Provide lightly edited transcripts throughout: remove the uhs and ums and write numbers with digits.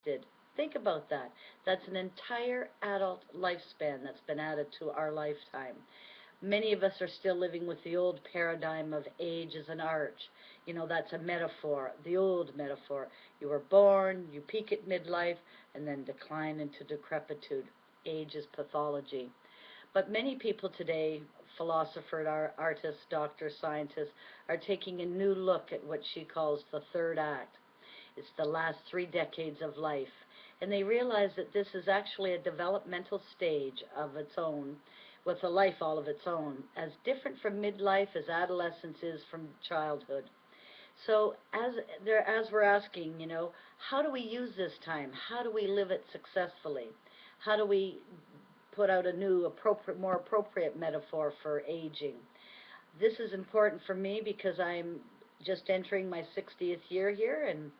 did. Think about that. That's an entire adult lifespan that's been added to our lifetime. Many of us are still living with the old paradigm of age as an arch. You know, that's a metaphor, the old metaphor. You were born, you peak at midlife, and then decline into decrepitude. Age is pathology. But many people today, philosophers, artists, doctors, scientists, are taking a new look at what she calls the third act. It's the last 3 decades of life. And they realize that this is actually a developmental stage of its own, with a life all of its own, as different from midlife as adolescence is from childhood. So as we're asking, how do we use this time? How do we live it successfully? How do we put out a new, more appropriate metaphor for aging? This is important for me because I'm just entering my 60th year here, and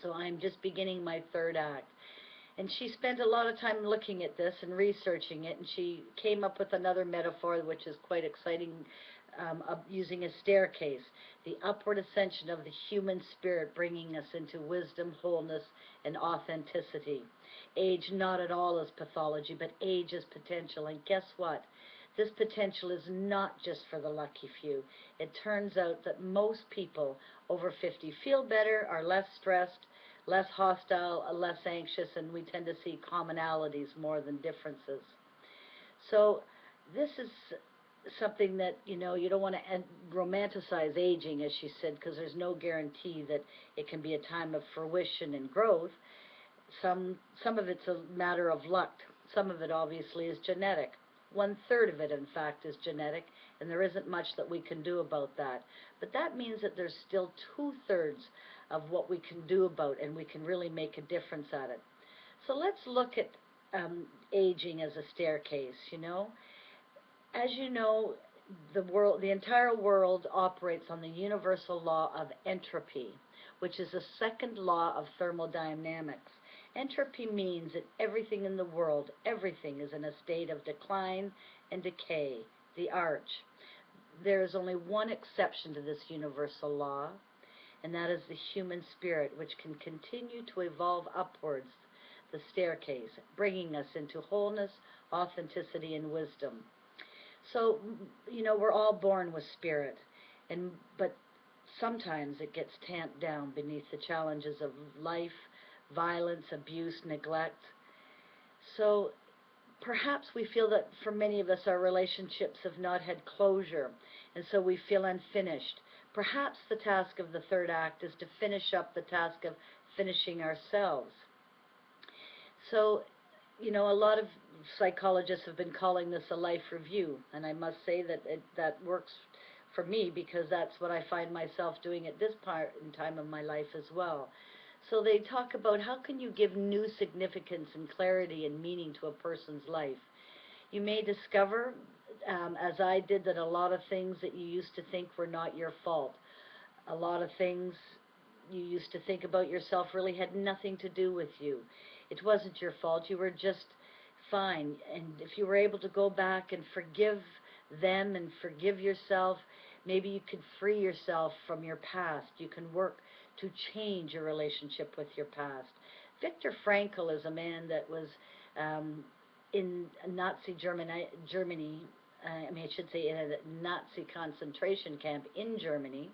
so I'm just beginning my third act. And she spent a lot of time looking at this and researching it, and she came up with another metaphor which is quite exciting, using a staircase, the upward ascension of the human spirit, bringing us into wisdom, wholeness, and authenticity. Age not at all as pathology, but age is potential. And guess what? This potential is not just for the lucky few. It turns out that most people over 50 feel better, are less stressed, less hostile, less anxious, and we tend to see commonalities more than differences. So this is something that, you don't want to romanticize aging, as she said, because there's no guarantee that it can be a time of fruition and growth. Some of it's a matter of luck. Some of it obviously is genetic. 1/3 of it, in fact, is genetic, and there isn't much that we can do about that. But that means that there's still 2/3 of what we can do about, and we can really make a difference at it. So let's look at aging as a staircase. As you know, the entire world operates on the universal law of entropy, which is the second law of thermodynamics. Entropy means that everything in the world, everything is in a state of decline and decay, the arch. There is only one exception to this universal law, and that is the human spirit, which can continue to evolve upwards the staircase, bringing us into wholeness, authenticity, and wisdom. So, we're all born with spirit, but sometimes it gets tamped down beneath the challenges of life, violence, abuse, neglect. So perhaps we feel that for many of us our relationships have not had closure, and so we feel unfinished. Perhaps the task of the third act is to finish up the task of finishing ourselves. So, a lot of psychologists have been calling this a life review, and I must say that that works for me because that's what I find myself doing at this part in time of my life as well. So they talk about how can you give new significance and clarity and meaning to a person's life. You may discover, as I did, that a lot of things that you used to think were not your fault, a lot of things you used to think about yourself really had nothing to do with you. It wasn't your fault. You were just fine. And if you were able to go back and forgive them and forgive yourself, maybe you could free yourself from your past. You can work to change your relationship with your past. Viktor Frankl is a man that was in Nazi Germany, I should say in a Nazi concentration camp in Germany.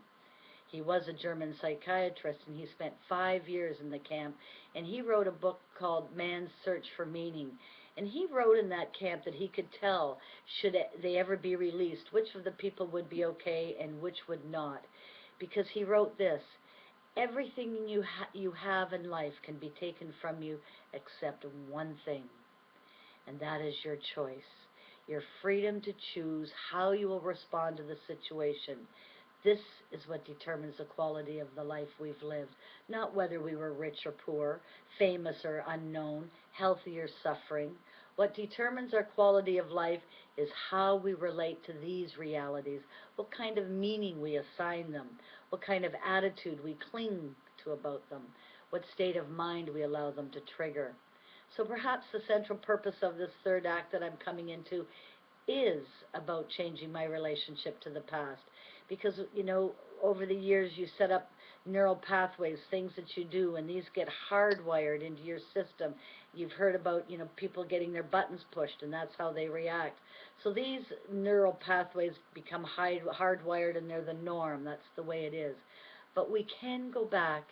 He was a German psychiatrist, and he spent 5 years in the camp, and he wrote a book called Man's Search for Meaning. And he wrote in that camp that he could tell, should they ever be released, which of the people would be okay and which would not. Because he wrote this: everything you have in life can be taken from you except one thing, and that is your choice. Your freedom to choose how you will respond to the situation. This is what determines the quality of the life we've lived, not whether we were rich or poor, famous or unknown, healthy or suffering. What determines our quality of life is how we relate to these realities, what kind of meaning we assign them, what kind of attitude we cling to about them, what state of mind we allow them to trigger. So perhaps the central purpose of this third act that I'm coming into is about changing my relationship to the past. Because, over the years you set up neural pathways, things that you do, and these get hardwired into your system. You've heard about, people getting their buttons pushed, and that's how they react. So these neural pathways become hardwired, and they're the norm. That's the way it is. But we can go back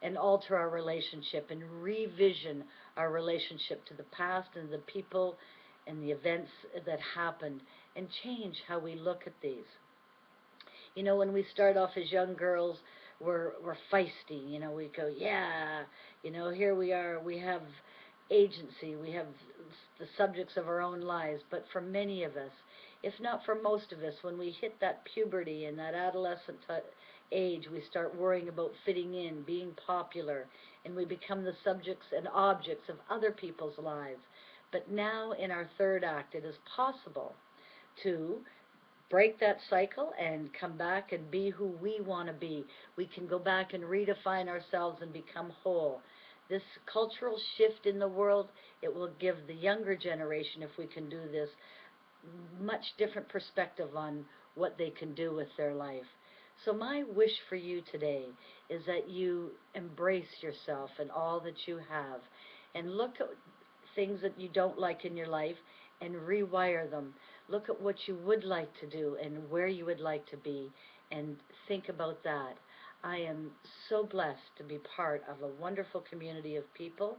and alter our relationship and revision our relationship to the past and the people and the events that happened, and change how we look at these. When we start off as young girls, we're feisty. We go, yeah. Here we are. We have agency. We have the subjects of our own lives. But for many of us, if not for most of us, when we hit that puberty and that adolescent age, we start worrying about fitting in, being popular, and we become the subjects and objects of other people's lives. But now in our third act, it is possible to break that cycle and come back and be who we want to be. We can go back and redefine ourselves and become whole. This cultural shift in the world, it will give the younger generation, if we can do this, much different perspective on what they can do with their life. So my wish for you today is that you embrace yourself and all that you have, and look at things that you don't like in your life and rewire them. Look at what you would like to do and where you would like to be, and think about that. I am so blessed to be part of a wonderful community of people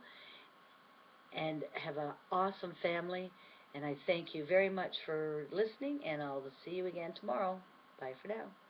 and have an awesome family. And I thank you very much for listening, and I'll see you again tomorrow. Bye for now.